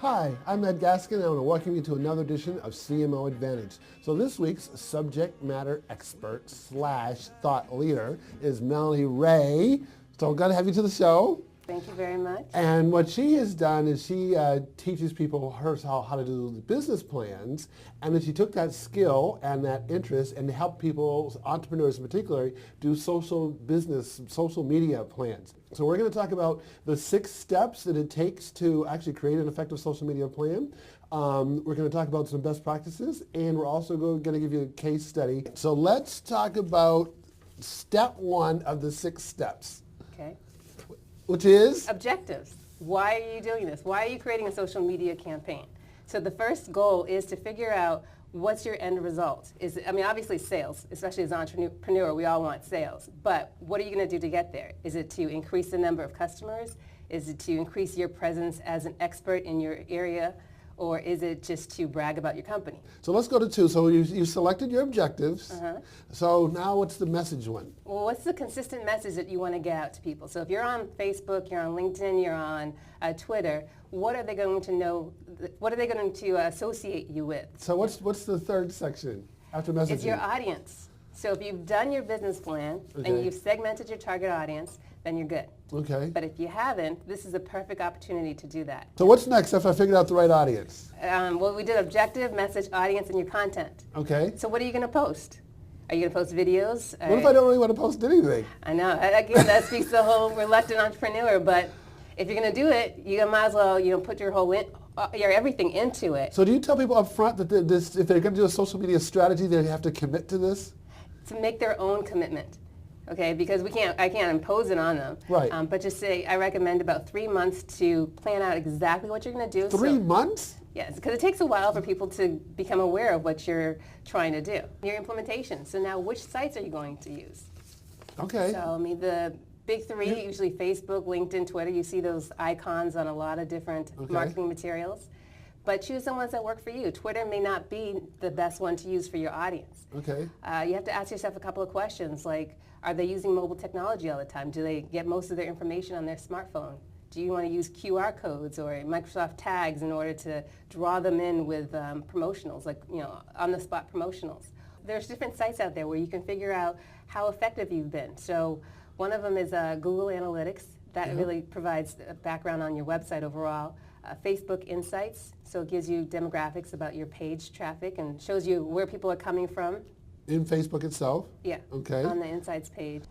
Hi, I'm Ed Gaskin, and I want to welcome you to another edition of CMO Advantage. So this week's subject matter expert / thought leader is Melanie Ray. So glad to have you to the show. Thank you very much. And what she has done is she teaches people how to do business plans, and then she took that skill and that interest and helped people, entrepreneurs in particular, do social media plans. So we're going to talk about the 6 steps that it takes to actually create an effective social media plan. We're going to talk about some best practices, and we're also going to give you a case study. So let's talk about step 1 of the 6 steps. Okay. Which is? Objectives. Why are you doing this? Why are you creating a social media campaign? So the first goal is to figure out what's your end result. Obviously sales, especially as an entrepreneur, we all want sales. But what are you going to do to get there? Is it to increase the number of customers? Is it to increase your presence as an expert in your area? Or is it just to brag about your company? So let's go to 2. So you selected your objectives. So now what's the message one? Well, what's the consistent message that you want to get out to people? So if you're on Facebook, you're on LinkedIn, you're on Twitter, what are they going to know? What are they going to associate you with? So what's the third section after messaging? It's your audience. So if you've done your business plan and you've segmented your target audience, then you're good. Okay. But if you haven't, this is a perfect opportunity to do that. So what's next if I figured out the right audience? Well, we did objective, message, audience, and your content. Okay. So what are you going to post? Are you going to post videos? What if I don't really want to post anything? I know. Again, that speaks to the whole reluctant entrepreneur. But if you're going to do it, you might as well put your whole your everything into it. So do you tell people up front that if they're going to do a social media strategy, they have to commit to this? To make their own commitment. Okay, because I can't impose it on them. Right. But just say, I recommend about 3 months to plan out exactly what you're going to do. 3 months? Yes, because it takes a while for people to become aware of what you're trying to do. Your implementation. So now which sites are you going to use? Okay. So, the big 3, usually Facebook, LinkedIn, Twitter, you see those icons on a lot of different marketing materials. But choose the ones that work for you. Twitter may not be the best one to use for your audience. Okay. You have to ask yourself a couple of questions like, are they using mobile technology all the time? Do they get most of their information on their smartphone? Do you want to use QR codes or Microsoft tags in order to draw them in with promotionals, like on-the-spot promotionals? There's different sites out there where you can figure out how effective you've been. So one of them is Google Analytics. That really provides a background on your website overall. Facebook Insights, so it gives you demographics about your page traffic and shows you where people are coming from. In Facebook itself? Yeah. Okay. On the Insights page.